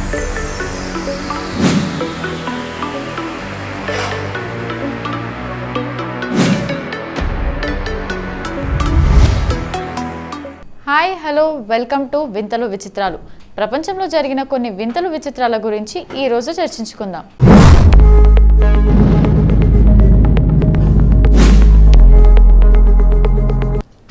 Hi hello welcome to వింతలు విచిత్రాలు. ప్రపంచంలో జరిగిన కొన్ని వింతలు విచిత్రాల గురించి ఈ రోజు చర్చించుకుందాం.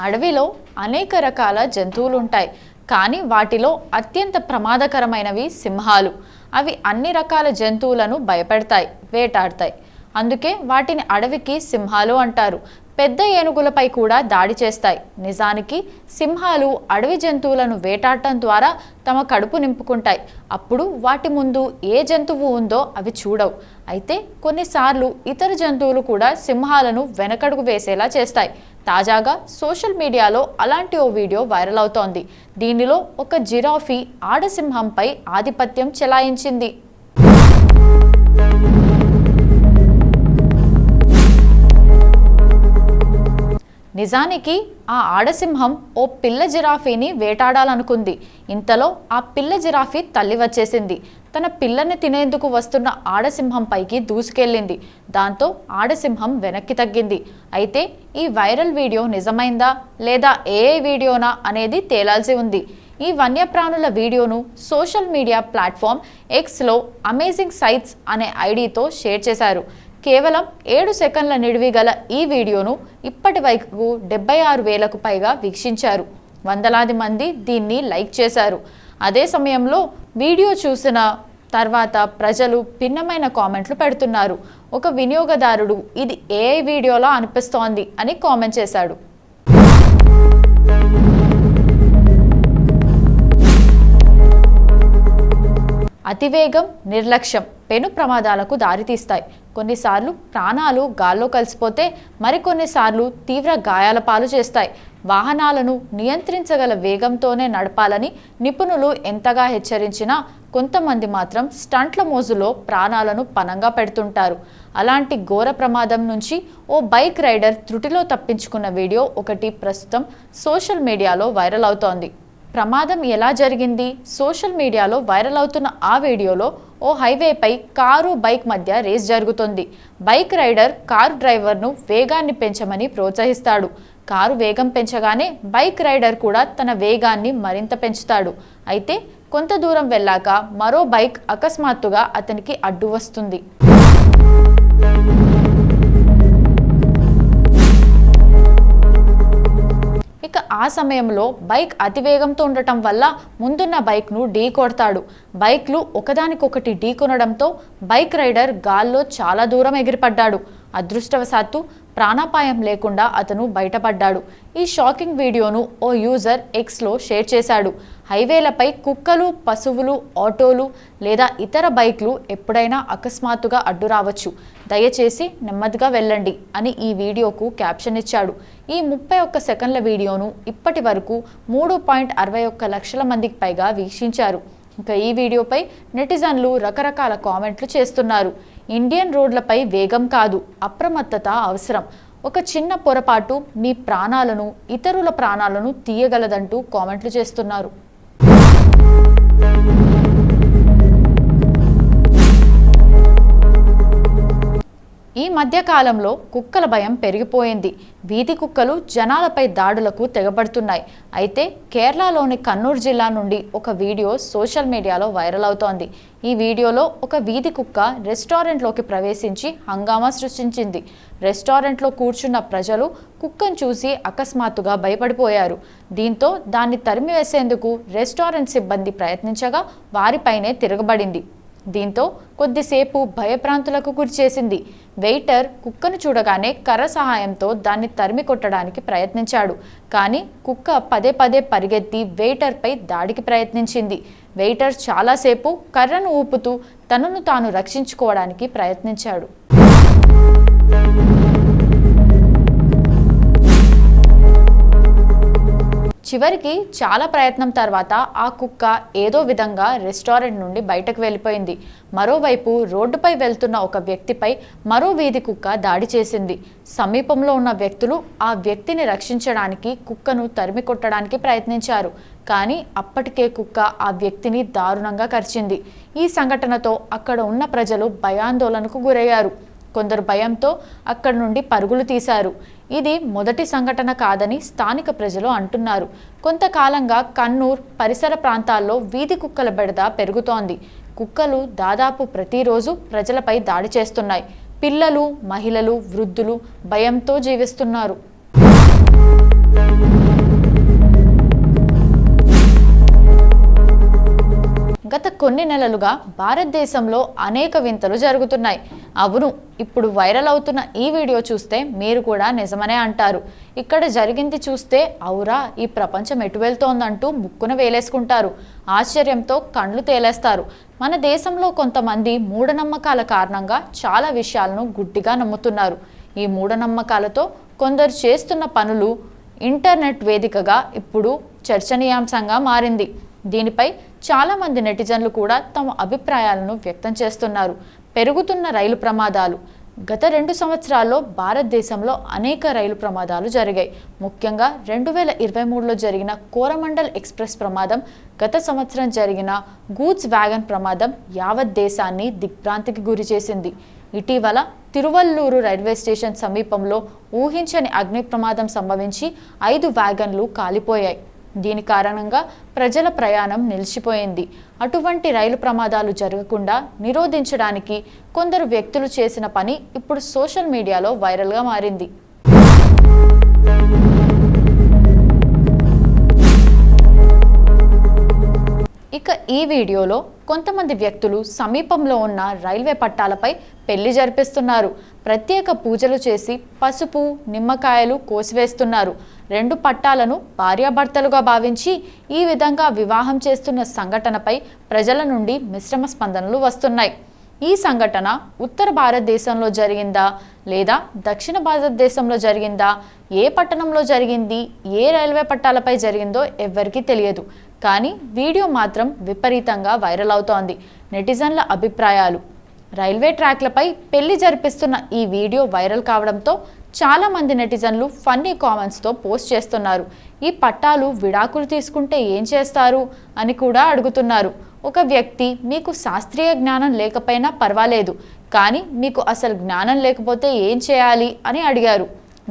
అడవిలో అనేక రకాల జంతువులు ఉంటాయి, కానీ వాటిలో అత్యంత ప్రమాదకరమైనవి సింహాలు. అవి అన్ని రకాల జంతువులను భయపెడతాయి, వేటాడతాయి. అందుకే వాటిని అడవికి సింహాలు అంటారు. పెద్ద ఏనుగులపై కూడా దాడి చేస్తాయి. నిజానికి సింహాలు అడవి జంతువులను వేటాడటం ద్వారా తమ కడుపు నింపుకుంటాయి. అప్పుడు వాటి ముందు ఏ జంతువు ఉందో అవి చూడవు. అయితే కొన్నిసార్లు ఇతర జంతువులు కూడా సింహాలను వెనకడుగు వేసేలా చేస్తాయి. తాజాగా సోషల్ మీడియాలో అలాంటి ఓ వీడియో వైరల్ అవుతోంది. దీనిలో ఒక జిరాఫీ ఆడసింహంపై ఆధిపత్యం చెలాయించింది. నిజానికి ఆ ఆడసింహం ఓ పిల్ల జిరాఫీని వేటాడాలనుకుంది. ఇంతలో ఆ పిల్ల జిరాఫీ తల్లి వచ్చేసింది. తన పిల్లని తినేందుకు వస్తున్న ఆడసింహంపైకి దూసుకెళ్ళింది. దాంతో ఆడసింహం వెనక్కి తగ్గింది. అయితే ఈ వైరల్ వీడియో నిజమైందా లేదా ఏఐ వీడియోనా అనేది తేలాల్సి ఉంది. ఈ వన్యప్రాణుల వీడియోను సోషల్ మీడియా ప్లాట్ఫామ్ ఎక్స్లో అమేజింగ్ సైట్స్ అనే ఐడితో షేర్ చేశారు. కేవలం 7 సెకండ్ల నిడివి గల ఈ వీడియోను ఇప్పటి వరకు 76,000కు పైగా వీక్షించారు. వందలాది మంది దీన్ని లైక్ చేశారు. అదే సమయంలో వీడియో చూసిన తర్వాత ప్రజలు భిన్నమైన కామెంట్లు పెడుతున్నారు. ఒక వినియోగదారుడు ఇది ఏఐ వీడియోలా అనిపిస్తోంది అని కామెంట్ చేశాడు. అతివేగం, నిర్లక్ష్యం పెను ప్రమాదాలకు దారితీస్తాయి. కొన్నిసార్లు ప్రాణాలు గాల్లో కలిసిపోతే మరికొన్నిసార్లు తీవ్ర గాయాల పాలు చేస్తాయి. వాహనాలను నియంత్రించగల వేగంతోనే నడపాలని నిపుణులు ఎంతగా హెచ్చరించినా కొంతమంది మాత్రం స్టంట్ల మోజులో ప్రాణాలను పణంగా పెడుతుంటారు. అలాంటి ఘోర ప్రమాదం నుంచి ఓ బైక్ రైడర్ త్రుటిలో తప్పించుకున్న వీడియో ఒకటి ప్రస్తుతం సోషల్ మీడియాలో వైరల్ అవుతోంది. ప్రమాదం ఎలా జరిగింది? సోషల్ మీడియాలో వైరల్ అవుతున్న ఆ వీడియోలో ఓ హైవేపై కారు, బైక్ మధ్య రేస్ జరుగుతుంది. బైక్ రైడర్ కారు డ్రైవర్ను వేగాన్ని పెంచమని ప్రోత్సహిస్తాడు. కారు వేగం పెంచగానే బైక్ రైడర్ కూడా తన వేగాన్ని మరింత పెంచుతాడు. అయితే కొంత దూరం వెళ్ళాక మరో బైక్ అకస్మాత్తుగా అతనికి అడ్డు వస్తుంది. ఇక ఆ సమయంలో బైక్ అతివేగంతో ఉండటం వల్ల ముందున్న బైక్ను ఢీ కొడతాడు. బైక్లు ఒకదానికొకటి ఢీ కొనడంతో బైక్ రైడర్ గాల్లో చాలా దూరం ఎగిరిపడ్డాడు. అదృష్టవశాత్తు ప్రాణాపాయం లేకుండా అతను బయటపడ్డాడు. ఈ షాకింగ్ వీడియోను ఓ యూజర్ ఎక్స్లో షేర్ చేశాడు. హైవేలపై కుక్కలు, పశువులు, ఆటోలు లేదా ఇతర బైక్లు ఎప్పుడైనా అకస్మాత్తుగా అడ్డు రావచ్చు. దయచేసి నెమ్మదిగా వెళ్ళండి అని ఈ వీడియోకు క్యాప్షన్ ఇచ్చాడు. ఈ 31 సెకండ్ల వీడియోను ఇప్పటి వరకు 3.61 లక్షల మందికి పైగా వీక్షించారు. ఇంకా ఈ వీడియోపై నెటిజన్లు రకరకాల కామెంట్లు చేస్తున్నారు. ఇండియన్ రోడ్లపై వేగం కాదు, అప్రమత్తత అవసరం. ఒక చిన్న పొరపాటు మీ ప్రాణాలను, ఇతరుల ప్రాణాలను తీయగలదంటూ కామెంట్లు చేస్తున్నారు. ఈ మధ్య కాలంలో కుక్కల భయం పెరిగిపోయింది. వీధి కుక్కలు జనాలపై దాడులకు తెగబడుతున్నాయి. అయితే కేరళలోని కన్నూర్ జిల్లా నుండి ఒక వీడియో సోషల్ మీడియాలో వైరల్ అవుతోంది. ఈ వీడియోలో ఒక వీధి కుక్క రెస్టారెంట్లోకి ప్రవేశించి హంగామా సృష్టించింది. రెస్టారెంట్లో కూర్చున్న ప్రజలు కుక్కను చూసి అకస్మాత్తుగా భయపడిపోయారు. దీంతో దాన్ని తరిమివేసేందుకు రెస్టారెంట్ సిబ్బంది ప్రయత్నించగా వారిపైనే తిరగబడింది. దీంతో కొద్దిసేపు భయభ్రాంతులకు గురిచేసింది. వెయిటర్ కుక్కను చూడగానే కర్ర సహాయంతో దాన్ని తరిమి కొట్టడానికి ప్రయత్నించాడు. కానీ కుక్క పదే పదే పరిగెత్తి వెయిటర్పై దాడికి ప్రయత్నించింది. వెయిటర్ చాలాసేపు కర్రను ఊపుతూ తనను తాను రక్షించుకోవడానికి ప్రయత్నించాడు. చివరికి చాలా ప్రయత్నం తర్వాత ఆ కుక్క ఏదో విధంగా రెస్టారెంట్ నుండి బయటకు వెళ్ళిపోయింది. మరోవైపు రోడ్డుపై వెళ్తున్న ఒక వ్యక్తిపై మరో వీధి కుక్క దాడి చేసింది. సమీపంలో ఉన్న వ్యక్తులు ఆ వ్యక్తిని రక్షించడానికి కుక్కను తరిమి కొట్టడానికి ప్రయత్నించారు. కానీ అప్పటికే కుక్క ఆ వ్యక్తిని దారుణంగా కరిచింది. ఈ సంఘటనతో అక్కడ ఉన్న ప్రజలు భయాందోళనకు గురయ్యారు. కొందరు భయంతో అక్కడి నుండి పరుగులు తీశారు. ఇది మొదటి సంఘటన కాదని స్థానిక ప్రజలు అంటున్నారు. కొంతకాలంగా కన్నూర్ పరిసర ప్రాంతాల్లో వీధి కుక్కల బెడద పెరుగుతోంది. కుక్కలు దాదాపు ప్రతిరోజు ప్రజలపై దాడి చేస్తున్నాయి. పిల్లలు, మహిళలు, వృద్ధులు భయంతో జీవిస్తున్నారు. గత కొన్ని నెలలుగా భారతదేశంలో అనేక వింతలు జరుగుతున్నాయి. అవును, ఇప్పుడు వైరల్ అవుతున్న ఈ వీడియో చూస్తే మీరు కూడా నిజమనే అంటారు. ఇక్కడ జరిగింది చూస్తే అవురా, ఈ ప్రపంచం ఎటు వెళ్తోందంటూ ముక్కున వేలేసుకుంటారు. ఆశ్చర్యంతో కండ్లు తేలేస్తారు. మన దేశంలో కొంతమంది మూఢనమ్మకాల కారణంగా చాలా విషయాలను గుడ్డిగా నమ్ముతున్నారు. ఈ మూఢనమ్మకాలతో కొందరు చేస్తున్న పనులు ఇంటర్నెట్ వేదికగా ఇప్పుడు చర్చనీయాంశంగా మారింది. దీనిపై చాలామంది నెటిజన్లు కూడా తమ అభిప్రాయాలను వ్యక్తం చేస్తున్నారు. పెరుగుతున్న రైలు ప్రమాదాలు. గత 2 సంవత్సరాల్లో భారతదేశంలో అనేక రైలు ప్రమాదాలు జరిగాయి. ముఖ్యంగా 2023లో జరిగిన కోరమండల్ ఎక్స్ప్రెస్ ప్రమాదం, గత సంవత్సరం జరిగిన గూడ్స్ వ్యాగన్ ప్రమాదం యావత్ దేశాన్ని దిగ్భ్రాంతికి గురి చేసింది. ఇటీవల తిరువల్లూరు రైల్వే స్టేషన్ సమీపంలో ఊహించని అగ్ని ప్రమాదం సంభవించి 5 వ్యాగన్లు కాలిపోయాయి. దీని కారణంగా ప్రజల ప్రయాణం నిలిచిపోయింది. అటువంటి రైలు ప్రమాదాలు జరగకుండా నిరోధించడానికి కొందరు వ్యక్తులు చేసిన పని ఇప్పుడు సోషల్ మీడియాలో వైరల్గా మారింది. ఇక ఈ వీడియోలో కొంతమంది వ్యక్తులు సమీపంలో ఉన్న రైల్వే పట్టాలపై పెళ్లి జరిపిస్తున్నారు. ప్రత్యేక పూజలు చేసి పసుపు, నిమ్మకాయలు కోసివేస్తున్నారు. 2 పట్టాలను భార్యాభర్తలుగా భావించి ఈ విధంగా వివాహం చేస్తున్న సంఘటనపై ప్రజల నుండి మిశ్రమ స్పందనలు వస్తున్నాయి. ఈ సంఘటన ఉత్తర భారతదేశంలో జరిగిందా లేదా దక్షిణ భారతదేశంలో జరిగిందా, ఏ పట్టణంలో జరిగింది, ఏ రైల్వే పట్టాలపై జరిగిందో ఎవ్వరికీ తెలియదు. కానీ వీడియో మాత్రం విపరీతంగా వైరల్ అవుతోంది. నెటిజన్ల అభిప్రాయాలు. రైల్వే ట్రాక్లపై పెళ్లి జరిపిస్తున్న ఈ వీడియో వైరల్ కావడంతో చాలామంది నెటిజన్లు ఫన్నీ కామెంట్స్తో పోస్ట్ చేస్తున్నారు. ఈ పట్టాలు విడాకులు తీసుకుంటే ఏం చేస్తారు అని కూడా అడుగుతున్నారు. ఒక వ్యక్తి, మీకు శాస్త్రీయ జ్ఞానం లేకపోయినా పర్వాలేదు, కానీ మీకు అసలు జ్ఞానం లేకపోతే ఏం చేయాలి అని అడిగారు.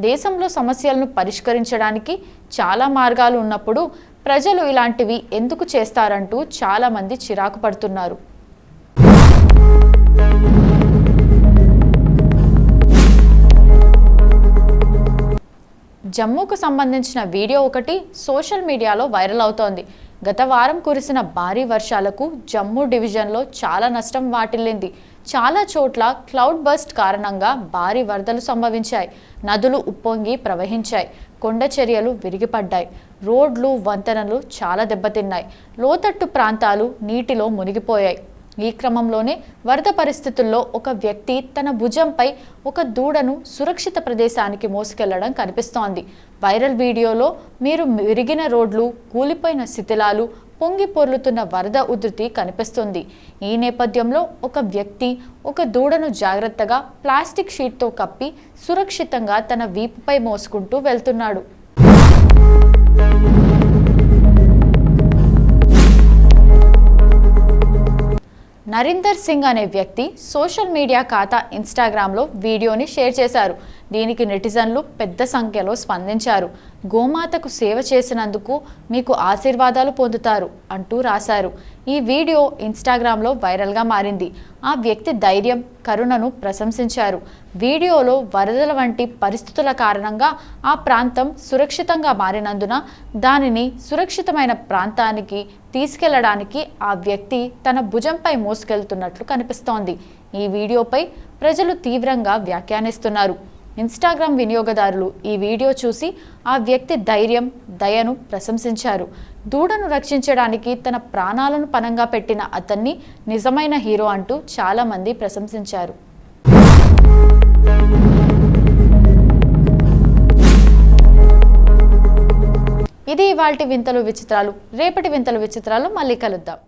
దేశంలో సమస్యలను పరిష్కరించడానికి చాలా మార్గాలు ఉన్నప్పుడు ప్రజలు ఇలాంటివి ఎందుకు చేస్తారంటూ చాలామంది చిరాకు పడుతున్నారు. జమ్మూకు సంబంధించిన వీడియో ఒకటి సోషల్ మీడియాలో వైరల్ అవుతోంది. గత వారం కురిసిన భారీ వర్షాలకు జమ్మూ డివిజన్లో చాలా నష్టం వాటిల్లింది. చాలా చోట్ల క్లౌడ్ బస్ట్ కారణంగా భారీ వరదలు సంభవించాయి. నదులు ఉప్పొంగి ప్రవహించాయి. కొండ చర్యలు విరిగిపడ్డాయి. రోడ్లు, వంతెనలు చాలా దెబ్బతిన్నాయి. లోతట్టు ప్రాంతాలు నీటిలో మునిగిపోయాయి. ఈ క్రమంలోనే వరద పరిస్థితుల్లో ఒక వ్యక్తి తన భుజంపై ఒక దూడను సురక్షిత ప్రదేశానికి మోసుకెళ్లడం కనిపిస్తోంది. వైరల్ వీడియోలో మీరు విరిగిన రోడ్లు, కూలిపోయిన శిథిలాలు, పొంగి పొర్లుతున్న వరద ఉధృతి కనిపిస్తుంది. ఈ నేపథ్యంలో ఒక వ్యక్తి ఒక దూడను జాగ్రత్తగా ప్లాస్టిక్ షీట్తో కప్పి సురక్షితంగా తన వీపుపై మోసుకుంటూ వెళ్తున్నాడు. నరీందర్ సింగ్ అనే వ్యక్తి సోషల్ మీడియా ఖాతా ఇన్స్టాగ్రామ్లో వీడియోని షేర్ చేశారు. దీనికి నెటిజన్లు పెద్ద సంఖ్యలో స్పందించారు. గోమాతకు సేవ చేసినందుకు మీకు ఆశీర్వాదాలు పొందుతారు అంటూ రాశారు. ఈ వీడియో ఇన్స్టాగ్రామ్లో వైరల్గా మారింది. ఆ వ్యక్తి ధైర్యం, కరుణను ప్రశంసించారు. వీడియోలో వరదల వంటి పరిస్థితుల కారణంగా ఆ ప్రాంతం సురక్షితంగా మారినందున దానిని సురక్షితమైన ప్రాంతానికి తీసుకెళ్లడానికి ఆ వ్యక్తి తన భుజంపై మోసుకెళ్తున్నట్లు కనిపిస్తోంది. ఈ వీడియోపై ప్రజలు తీవ్రంగా వ్యాఖ్యానిస్తున్నారు. ఇన్స్టాగ్రామ్ వినియోగదారులు ఈ వీడియో చూసి ఆ వ్యక్తి ధైర్యం, దయను ప్రశంసించారు. దూడను రక్షించడానికి తన ప్రాణాలను పణంగా పెట్టిన అతన్ని నిజమైన హీరో అంటూ చాలామంది ప్రశంసించారు. ఇది ఇవాల్టి వింతలు విచిత్రాలు. రేపటి వింతలు విచిత్రాలు మళ్ళీ కలుద్దాం.